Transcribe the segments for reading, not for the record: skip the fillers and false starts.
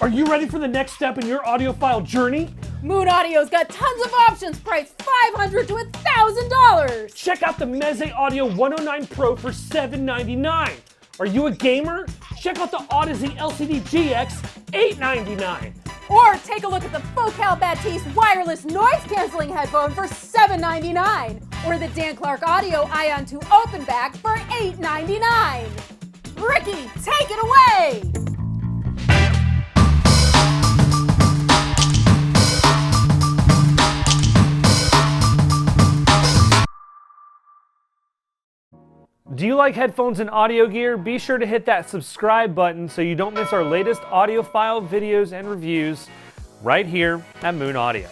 Are you ready for the next step in your audiophile journey? Moon Audio's got tons of options priced $500 to $1,000. Check out the Meze Audio 109 Pro for $799. Are you a gamer? Check out the Audeze LCD-GX, $899. Or take a look at the Focal Bathys wireless noise canceling headphone for $799. Or the Clark Aeon 2 open back for $899. Ricky, take it away! Do you like headphones and audio gear? Be sure to hit that subscribe button so you don't miss our latest audiophile videos and reviews right here at Moon Audio.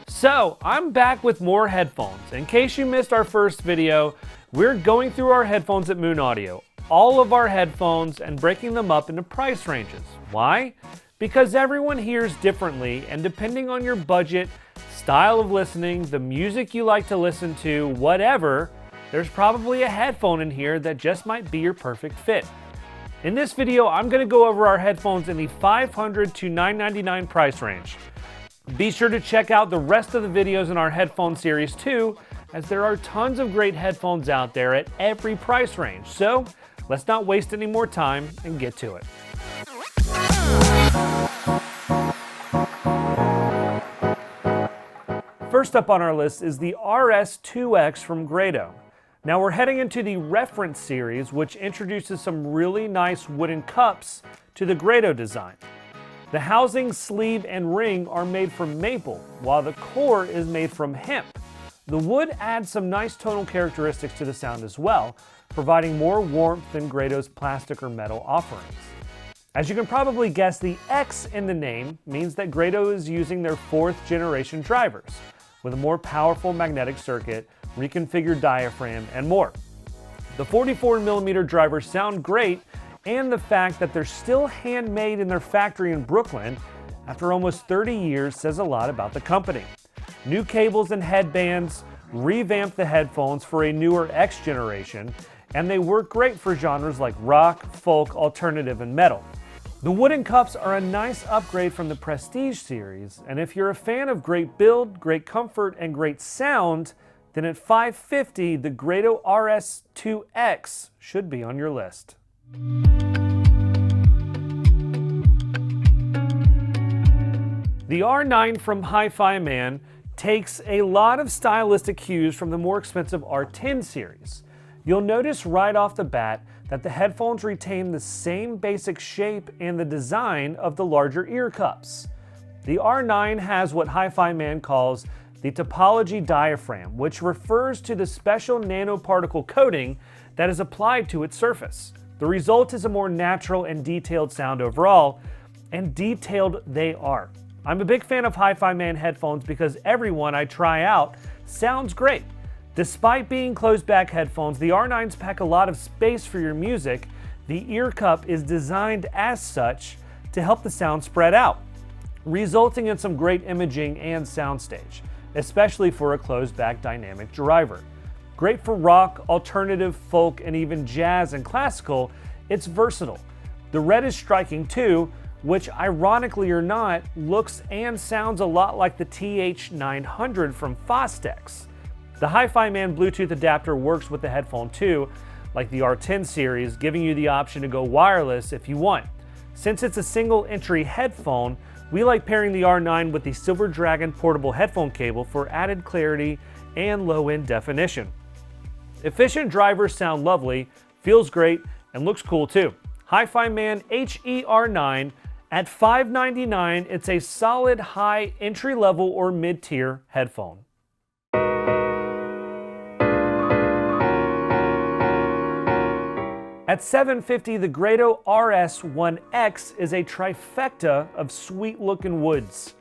So, I'm back with more headphones. In case you missed our first video, we're going through our headphones at Moon Audio, all of our headphones, and breaking them up into price ranges. Why? Because everyone hears differently, and depending on your budget, style of listening, the music you like to listen to, whatever, there's probably a headphone in here that just might be your perfect fit. In this video, I'm going to go over our headphones in the $500 to $999 price range. Be sure to check out the rest of the videos in our headphone series too, as there are tons of great headphones out there at every price range. So, let's not waste any more time and get to it. First up on our list is the RS2x from Grado. Now we're heading into the reference series, which introduces some really nice wooden cups to the Grado design. The housing, sleeve, and ring are made from maple, while the core is made from hemp. The wood adds some nice tonal characteristics to the sound as well, providing more warmth than Grado's plastic or metal offerings. As you can probably guess, the X in the name means that Grado is using their 4th generation drivers, with a more powerful magnetic circuit, reconfigured diaphragm, and more. The 44mm drivers sound great, and the fact that they're still handmade in their factory in Brooklyn after almost 30 years says a lot about the company. New cables and headbands revamped the headphones for a newer X generation, and they work great for genres like rock, folk, alternative, and metal. The wooden cups are a nice upgrade from the Prestige series, and if you're a fan of great build, great comfort, and great sound, then at $550, the Grado RS2x should be on your list. The R9 from Hifiman takes a lot of stylistic cues from the more expensive R10 series. You'll notice right off the bat that the headphones retain the same basic shape and the design of the larger ear cups. The R9 has what Hifiman calls the topology diaphragm, which refers to the special nanoparticle coating that is applied to its surface. The result is a more natural and detailed sound overall, and detailed they are. I'm a big fan of Hifiman headphones because everyone I try out sounds great. Despite being closed-back headphones, the R9s pack a lot of space for your music. The ear cup is designed as such to help the sound spread out, resulting in some great imaging and soundstage, especially for a closed-back dynamic driver. Great for rock, alternative, folk, and even jazz and classical, it's versatile. The red is striking too, which ironically or not, looks and sounds a lot like the TH900 from Fostex. The Hifiman Bluetooth adapter works with the headphone too, like the R10 series, giving you the option to go wireless if you want. Since it's a single entry headphone, we like pairing the R9 with the Silver Dragon portable headphone cable for added clarity and low-end definition. Efficient drivers sound lovely, feels great, and looks cool too. Hifiman HE-R9 at $599, it's a solid high entry-level or mid-tier headphone. At $750, the Grado RS1x is a trifecta of sweet-looking woods.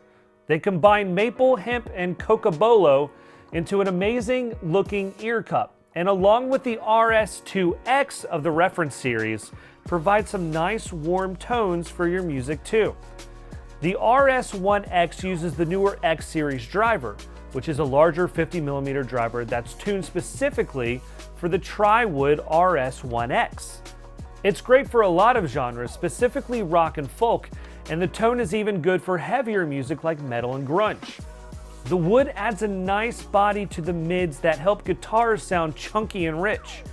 They combine maple, hemp, and cocobolo into an amazing-looking ear cup, and along with the RS2x of the reference series, provide some nice warm tones for your music too. The RS1x uses the newer X series driver, which is a larger 50mm driver that's tuned specifically for the tri-wood RS1x. It's great for a lot of genres, specifically rock and folk, and the tone is even good for heavier music like metal and grunge. The wood adds a nice body to the mids that help guitars sound chunky and rich.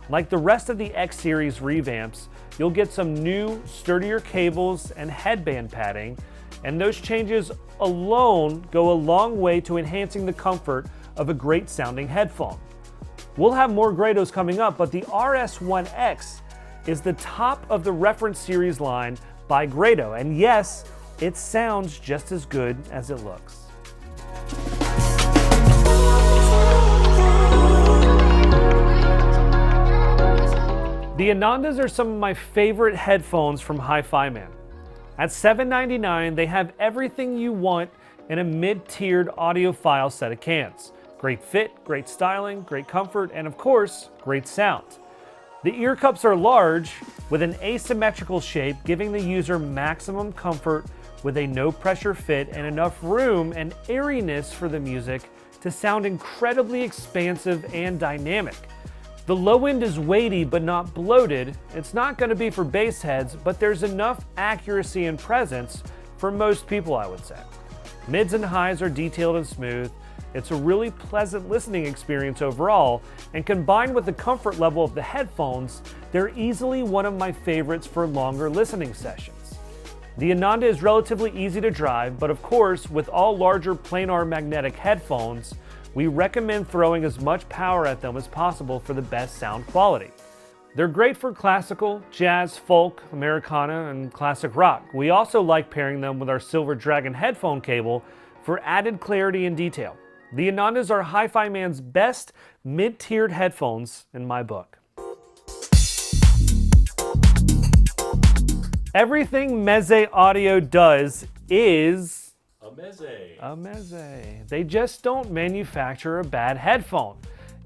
Like the rest of the X series revamps, you'll get some new, sturdier cables and headband padding, and those changes alone go a long way to enhancing the comfort of a great sounding headphone. We'll have more Grados coming up, but the RS1x is the top of the reference series line by Grado, and yes, it sounds just as good as it looks. The Anandas are some of my favorite headphones from Hifiman. At $7.99, they have everything you want in a mid-tiered audiophile set of cans. Great fit, great styling, great comfort, and of course, great sound. The ear cups are large with an asymmetrical shape, giving the user maximum comfort with a no-pressure fit and enough room and airiness for the music to sound incredibly expansive and dynamic. The low end is weighty but not bloated. It's not going to be for bass heads, but there's enough accuracy and presence for most people, I would say. Mids and highs are detailed and smooth. It's a really pleasant listening experience overall, and combined with the comfort level of the headphones, they're easily one of my favorites for longer listening sessions. The Ananda is relatively easy to drive, but of course, with all larger planar magnetic headphones, we recommend throwing as much power at them as possible for the best sound quality. They're great for classical, jazz, folk, Americana, and classic rock. We also like pairing them with our Silver Dragon headphone cable for added clarity and detail. The Anandas are Hifiman's best mid-tiered headphones in my book. Everything Meze Audio does is a Meze. They just don't manufacture a bad headphone.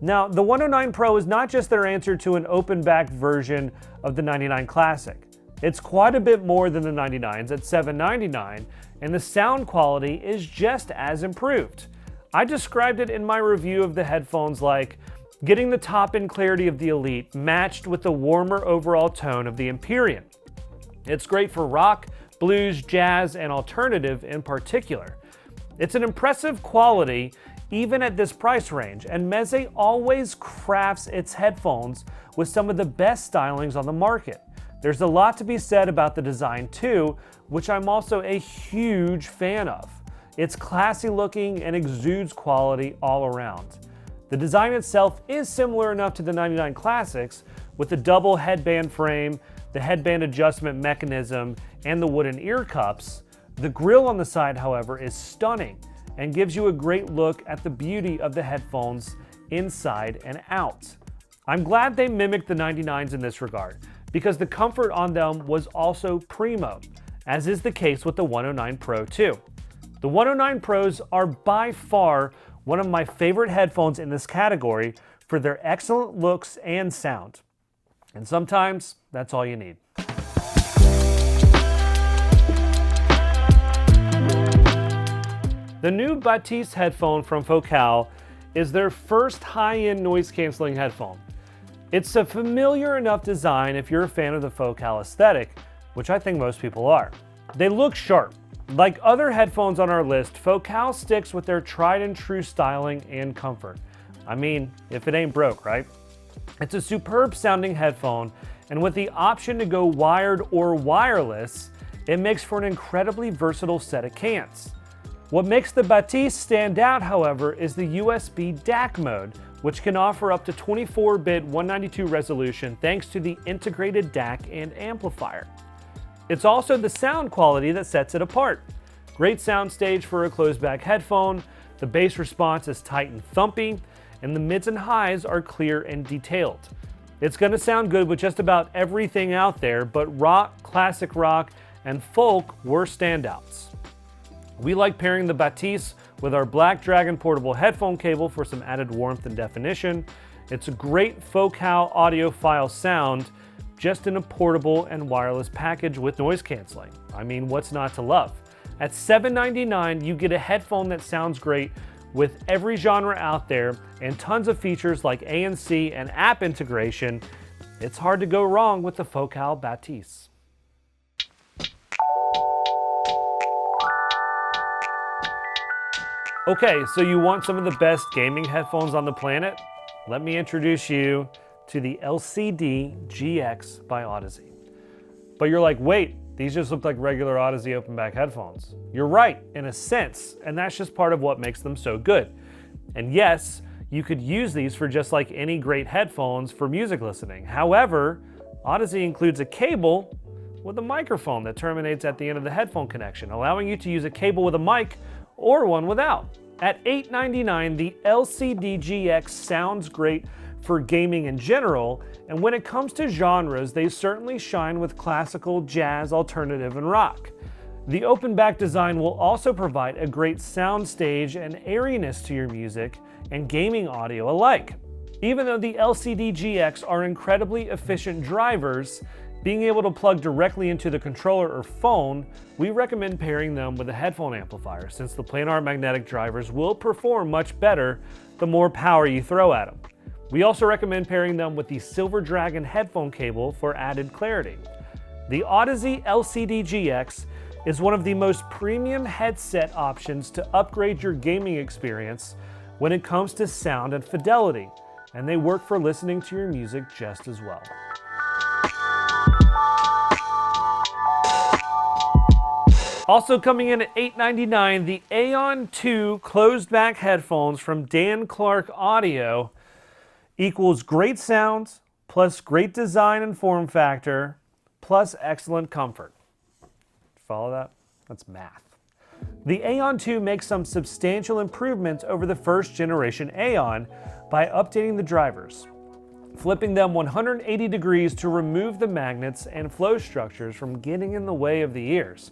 Now, the 109 Pro is not just their answer to an open-back version of the 99 Classic. It's quite a bit more than the 99s at $7.99, and the sound quality is just as improved. I described it in my review of the headphones like getting the top-end clarity of the Elite matched with the warmer overall tone of the Empyrean. It's great for rock, blues, jazz, and alternative in particular. It's an impressive quality even at this price range, and Meze always crafts its headphones with some of the best stylings on the market. There's a lot to be said about the design too, which I'm also a huge fan of. It's classy looking and exudes quality all around. The design itself is similar enough to the 99 Classics with the double headband frame, the headband adjustment mechanism, and the wooden ear cups. The grille on the side, however, is stunning and gives you a great look at the beauty of the headphones inside and out. I'm glad they mimicked the 99s in this regard because the comfort on them was also primo, as is the case with the 109 Pro too. The 109 Pros are by far one of my favorite headphones in this category for their excellent looks and sound. And sometimes that's all you need. The new Bathys headphone from Focal is their first high-end noise-canceling headphone. It's a familiar enough design if you're a fan of the Focal aesthetic, which I think most people are. They look sharp. Like other headphones on our list, Focal sticks with their tried and true styling and comfort. I mean, if it ain't broke, right? It's a superb sounding headphone, and with the option to go wired or wireless, it makes for an incredibly versatile set of cans. What makes the Bathys stand out, however, is the USB DAC mode, which can offer up to 24-bit 192 resolution thanks to the integrated DAC and amplifier. It's also the sound quality that sets it apart. Great soundstage for a closed-back headphone, the bass response is tight and thumpy, and the mids and highs are clear and detailed. It's going to sound good with just about everything out there, but rock, classic rock, and folk were standouts. We like pairing the Bathys with our Black Dragon portable headphone cable for some added warmth and definition. It's a great Focal audiophile sound, just in a portable and wireless package with noise canceling. I mean, what's not to love? At $7.99, you get a headphone that sounds great with every genre out there and tons of features like ANC and app integration. It's hard to go wrong with the Focal Bathys. Okay, so you want some of the best gaming headphones on the planet? Let me introduce you to the LCD-GX by Audeze. But you're like, wait, these just look like regular Audeze open back headphones. You're right, in a sense, and that's just part of what makes them so good. And yes, you could use these for just like any great headphones for music listening. However, Audeze includes a cable with a microphone that terminates at the end of the headphone connection, allowing you to use a cable with a mic or one without. At $899, the LCD-GX sounds great for gaming in general, and when it comes to genres, they certainly shine with classical, jazz, alternative, and rock. The open back design will also provide a great sound stage and airiness to your music and gaming audio alike. Even though the LCD-GX are incredibly efficient drivers, being able to plug directly into the controller or phone, we recommend pairing them with a headphone amplifier, since the planar magnetic drivers will perform much better the more power you throw at them. We also recommend pairing them with the Silver Dragon headphone cable for added clarity. The Audeze LCD-GX is one of the most premium headset options to upgrade your gaming experience when it comes to sound and fidelity, and they work for listening to your music just as well. Also coming in at $899, the Aeon 2 closed back headphones from Dan Clark Audio equals great sound, plus great design and form factor, plus excellent comfort. Follow that? That's math. The Aeon 2 makes some substantial improvements over the first generation Aeon by updating the drivers, flipping them 180 degrees to remove the magnets and flow structures from getting in the way of the ears,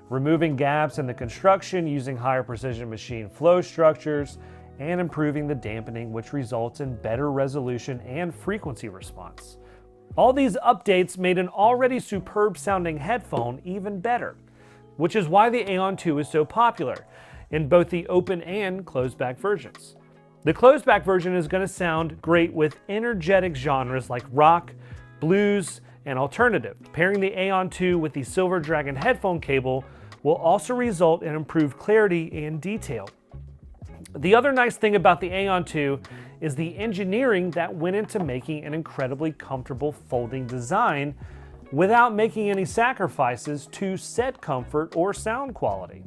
removing gaps in the construction using higher precision machine flow structures, and improving the dampening, which results in better resolution and frequency response. All these updates made an already superb sounding headphone even better, which is why the Aeon 2 is so popular in both the open and closed back versions. The closed back version is going to sound great with energetic genres like rock, blues, and alternative. Pairing the Aeon 2 with the Silver Dragon headphone cable will also result in improved clarity and detail. The other nice thing about the Aeon 2 is the engineering that went into making an incredibly comfortable folding design without making any sacrifices to set comfort or sound quality.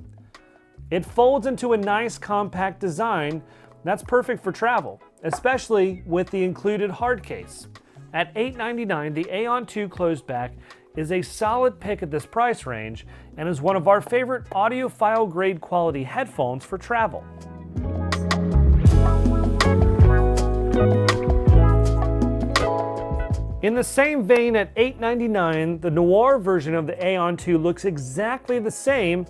It folds into a nice compact design that's perfect for travel, especially with the included hard case. At $899, the Aeon 2 closed back is a solid pick at this price range and is one of our favorite audiophile grade quality headphones for travel. In the same vein, at $899, the Noire version of the Aeon 2 looks exactly the same,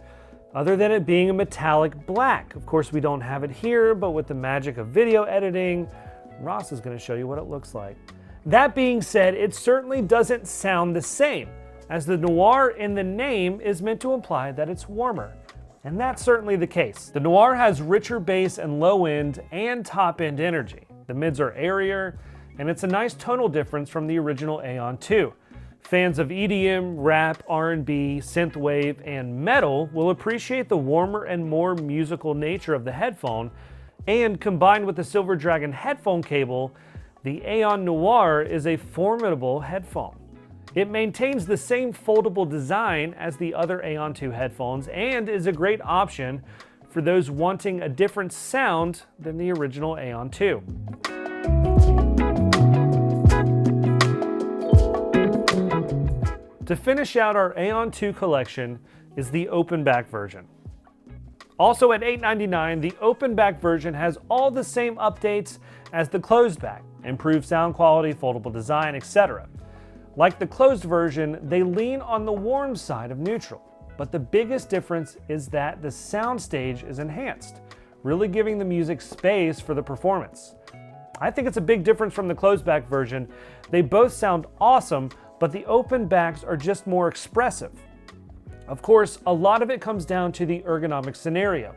other than it being a metallic black. Of course, we don't have it here, but with the magic of video editing, Ross is going to show you what it looks like. That being said, it certainly doesn't sound the same, as the Noire in the name is meant to imply that it's warmer. And that's certainly the case. The Noire has richer bass and low end and top end energy. The mids are airier, and it's a nice tonal difference from the original Aeon 2. Fans of EDM, rap, R&B, synthwave, and metal will appreciate the warmer and more musical nature of the headphone, and combined with the Silver Dragon headphone cable, the Aeon Noire is a formidable headphone. It maintains the same foldable design as the other Aeon 2 headphones and is a great option for those wanting a different sound than the original Aeon 2. To finish out our Aeon 2 collection is the open back version. Also at $899, the open back version has all the same updates as the closed back, improved sound quality, foldable design, etc. Like the closed version, they lean on the warm side of neutral, but the biggest difference is that the sound stage is enhanced, really giving the music space for the performance. I think it's a big difference from the closed back version. They both sound awesome, but the open backs are just more expressive. Of course, a lot of it comes down to the ergonomic scenario.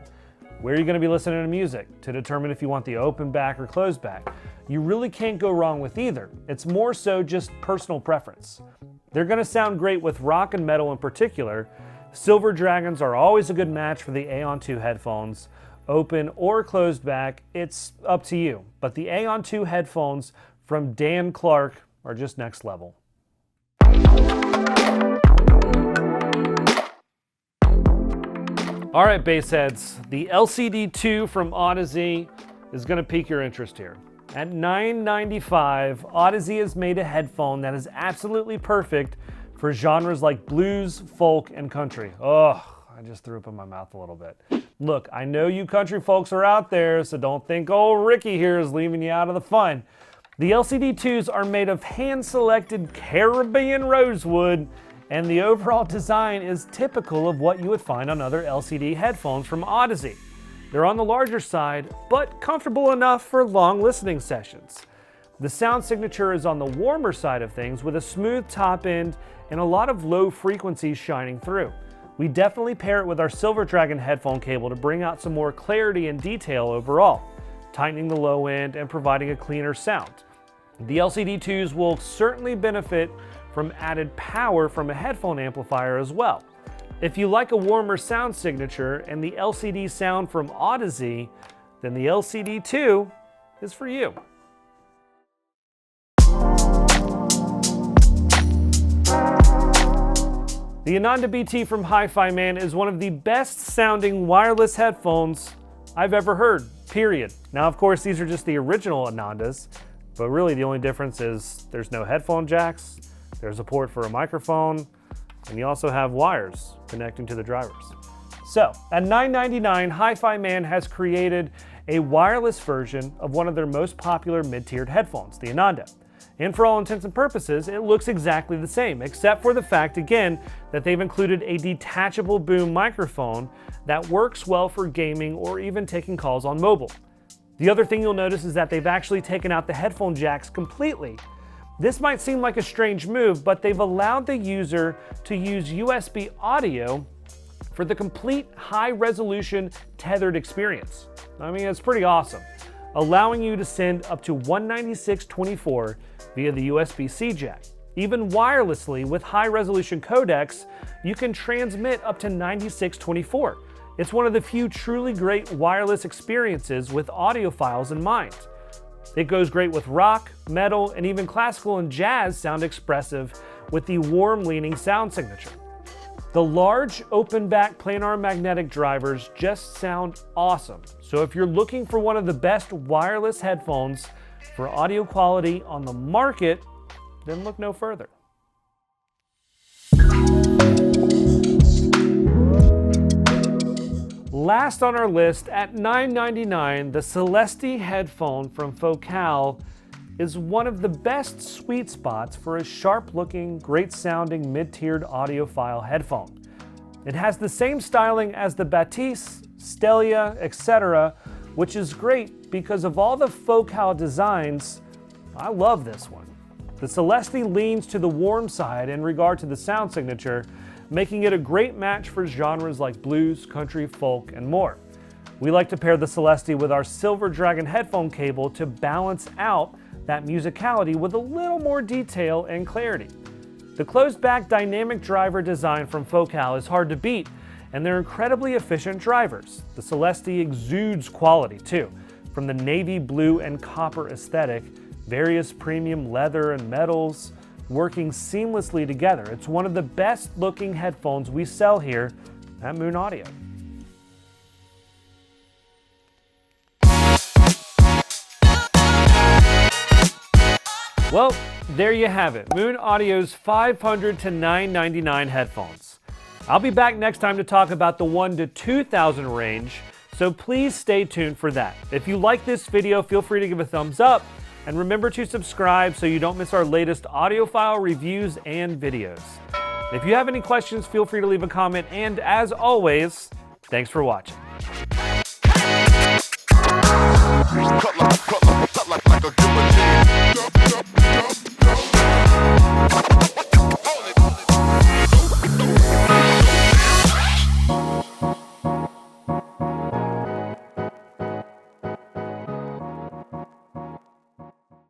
Where are you going to be listening to music to determine if you want the open back or closed back? You really can't go wrong with either. It's more so just personal preference. They're going to sound great with rock and metal in particular. Silver Dragons are always a good match for the Aeon 2 headphones, open or closed back, it's up to you. But the Aeon 2 headphones from Dan Clark are just next level. All right, bass heads, the LCD-2 from Audeze is going to pique your interest here. At $9.95, Audeze has made a headphone that is absolutely perfect for genres like blues, folk, and country. Oh, I just threw up in my mouth a little bit. Look, I know you country folks are out there, so don't think old Ricky here is leaving you out of the fun. The LCD-2s are made of hand-selected Caribbean rosewood, and the overall design is typical of what you would find on other LCD headphones from Audeze. They're on the larger side, but comfortable enough for long listening sessions. The sound signature is on the warmer side of things with a smooth top end and a lot of low frequencies shining through. We definitely pair it with our Silver Dragon headphone cable to bring out some more clarity and detail overall, tightening the low end and providing a cleaner sound. The LCD-2s will certainly benefit from added power from a headphone amplifier as well. If you like a warmer sound signature and the LCD sound from Audeze, then the LCD-2 is for you. The Ananda BT from Hifiman is one of the best sounding wireless headphones I've ever heard, period. Now, of course, these are just the original Anandas, but really the only difference is there's no headphone jacks, there's a port for a microphone, and you also have wires connecting to the drivers. So, at $9.99, Hifiman has created a wireless version of one of their most popular mid-tiered headphones, the Ananda. And for all intents and purposes, it looks exactly the same, except for the fact, again, that they've included a detachable boom microphone that works well for gaming or even taking calls on mobile. The other thing you'll notice is that they've actually taken out the headphone jacks completely. This might seem like a strange move, but they've allowed the user to use USB audio for the complete high-resolution tethered experience. I mean, it's pretty awesome, allowing you to send up to 196.24 via the USB-C jack. Even wirelessly with high-resolution codecs, you can transmit up to 96.24. It's one of the few truly great wireless experiences with audiophiles in mind. It goes great with rock, metal, and even classical and jazz sound expressive with the warm-leaning sound signature. The large open-back planar magnetic drivers just sound awesome. So if you're looking for one of the best wireless headphones for audio quality on the market, then look no further. Last on our list, at $9.99, the Celestee headphone from Focal is one of the best sweet spots for a sharp-looking, great-sounding, mid-tiered audiophile headphone. It has the same styling as the Bathys, Stelia, etc., which is great because of all the Focal designs. I love this one. The Celestee leans to the warm side in regard to the sound signature, making it a great match for genres like blues, country, folk, and more. We like to pair the Celestee with our Silver Dragon headphone cable to balance out that musicality with a little more detail and clarity. The closed-back dynamic driver design from Focal is hard to beat, and they're incredibly efficient drivers. The Celestee exudes quality too, from the navy blue and copper aesthetic, various premium leather and metals, working seamlessly together. It's one of the best looking headphones we sell here at Moon Audio. Well, there you have it, Moon Audio's $500 to $999 headphones. I'll be back next time to talk about the $1,000 to $2,000 range, so please stay tuned for that. If you like this video, feel free to give a thumbs up, and remember to subscribe so you don't miss our latest audiophile reviews and videos. If you have any questions, feel free to leave a comment, and as always, thanks for watching. Cut like a guillotine.